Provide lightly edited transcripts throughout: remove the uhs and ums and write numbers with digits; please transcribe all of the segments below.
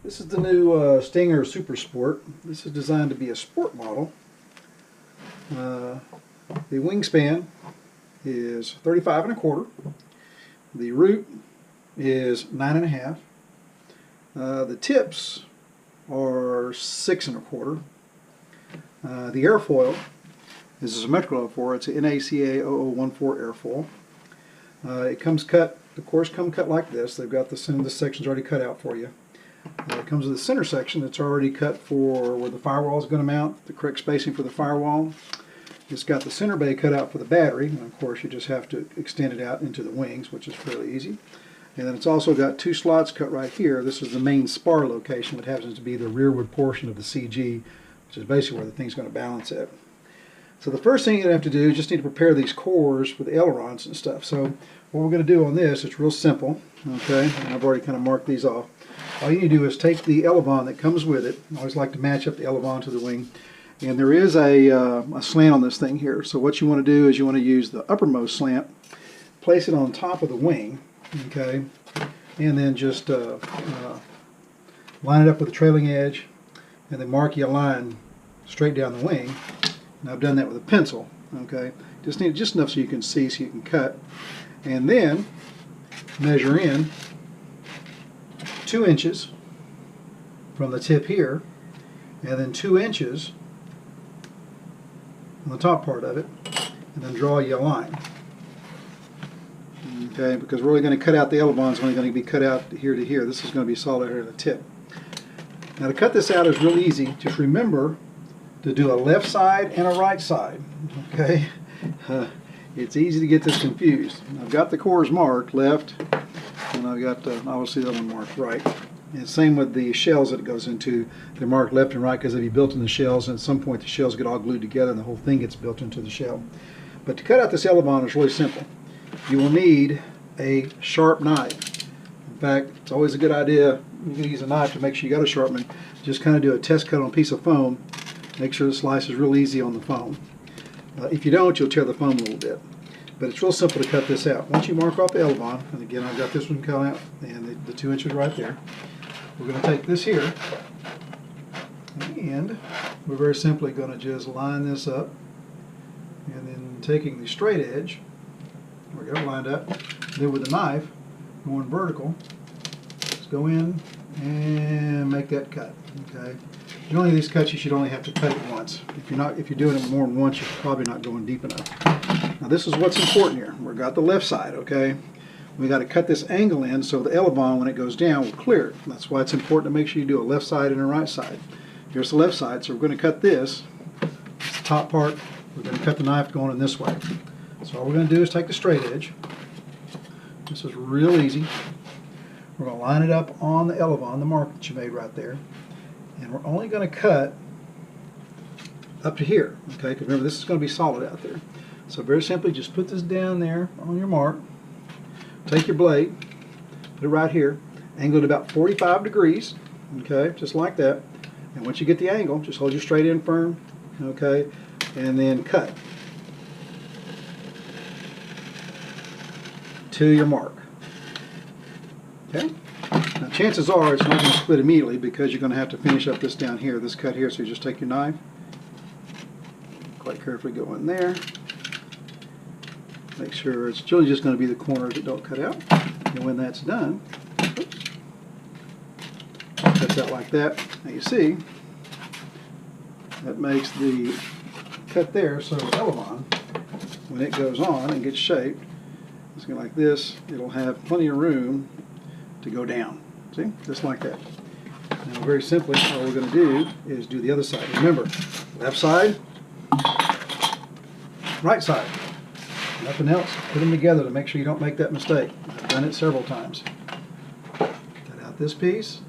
This is the new Stinger Super Sport. This is designed to be a sport model. The wingspan is 35 and a quarter. The root is 9 and a half. The tips are 6 and a quarter. The airfoil is a symmetrical airfoil. It's an NACA 0014 airfoil. It comes cut. The cores come cut like this. They've got the sections already cut out for you. It comes with the center section that's already cut for where the firewall is going to mount, the correct spacing for the firewall. It's got the center bay cut out for the battery, and of course you just have to extend it out into the wings, which is fairly easy. And then it's also got 2 slots cut right here. This is the main spar location, which happens to be the rearward portion of the CG, which is basically where the thing's going to balance at. So the first thing you have to do is just need to prepare these cores with the ailerons and stuff. So what we're going to do on this, it's real simple, okay? And I've already kind of marked these off. All you need to do is take the elevon that comes with it. I always like to match up the elevon to the wing. And there is a slant on this thing here. So what you want to do is you want to use the uppermost slant, place it on top of the wing, okay? And then just line it up with the trailing edge, and then mark your line straight down the wing. And I've done that with a pencil, okay? Just need just enough so you can see, so you can cut. And then measure in 2 inches from the tip here, and then 2 inches on the top part of it, and then draw your line. Okay, because we're only going to cut out the elevon, is only going to be cut out here to here. This is going to be solid here at the tip. Now to cut this out is real easy. Just remember to do a left side and a right side. Okay, it's easy to get this confused. I've got the cores marked left, and I've got obviously that one marked right. And same with the shells that it goes into. They're marked left and right because they'll be built in the shells, and at some point the shells get all glued together and the whole thing gets built into the shell. But to cut out this elevon is really simple. You will need a sharp knife. In fact, it's always a good idea, you can use a knife to make sure you got a sharp one. Just kind of do a test cut on a piece of foam. Make sure the slice is real easy on the foam. If you don't, you'll tear the foam a little bit. But it's real simple to cut this out. Once you mark off the elevon, and again I've got this one cut out, and the 2 inches right there, we're going to take this here, and we're very simply going to just line this up, and then taking the straight edge, we go lined up, then with the knife going vertical, just go in and make that cut. Okay. Generally these cuts you should only have to cut it once. If you're doing it more than once, you're probably not going deep enough. Now this is what's important here. We've got the left side, okay? We got to cut this angle in so the elevon, when it goes down, will clear it. That's why it's important to make sure you do a left side and a right side. Here's the left side, so we're going to cut this. It's the top part. We're going to cut the knife going in this way. So all we're going to do is take the straight edge. This is real easy. We're going to line it up on the elevon, the mark that you made right there. And we're only going to cut up to here, okay? Because remember, this is going to be solid out there. So very simply, just put this down there on your mark. Take your blade, put it right here, angle it about 45 degrees, okay, just like that. And once you get the angle, just hold your straight end firm, okay, and then cut to your mark. Okay. Now chances are it's not going to split immediately because you're going to have to finish up this down here, this cut here. So you just take your knife, quite carefully go in there. Make sure it's really just going to be the corners that don't cut out. And when that's done, oops, cuts out like that. Now you see, that makes the cut there so the elevon, when it goes on and gets shaped, it's going like this, it'll have plenty of room to go down. See? Just like that. Now very simply, all we're going to do is do the other side. Remember, left side, right side. Nothing else. Put them together to make sure you don't make that mistake. I've done it several times. Cut out this piece.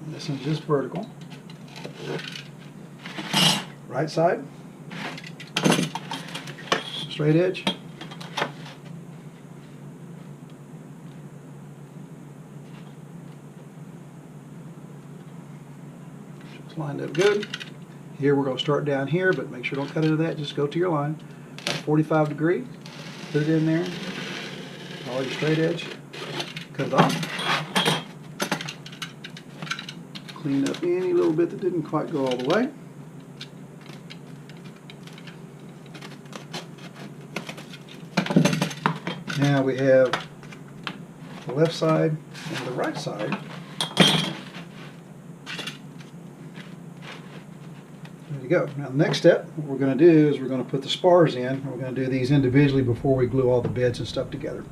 And this one's just vertical. Right side. Straight edge. Just lined up good. Here we're going to start down here, but make sure don't cut into that. Just go to your line, about 45 degrees. Put it in there. all your straight edge, cut it off. Clean up any little bit that didn't quite go all the way. Now we have the left side and the right side. There you go. Now the next step, what we're going to do is we're going to put the spars in. We're going to do these individually before we glue all the beds and stuff together.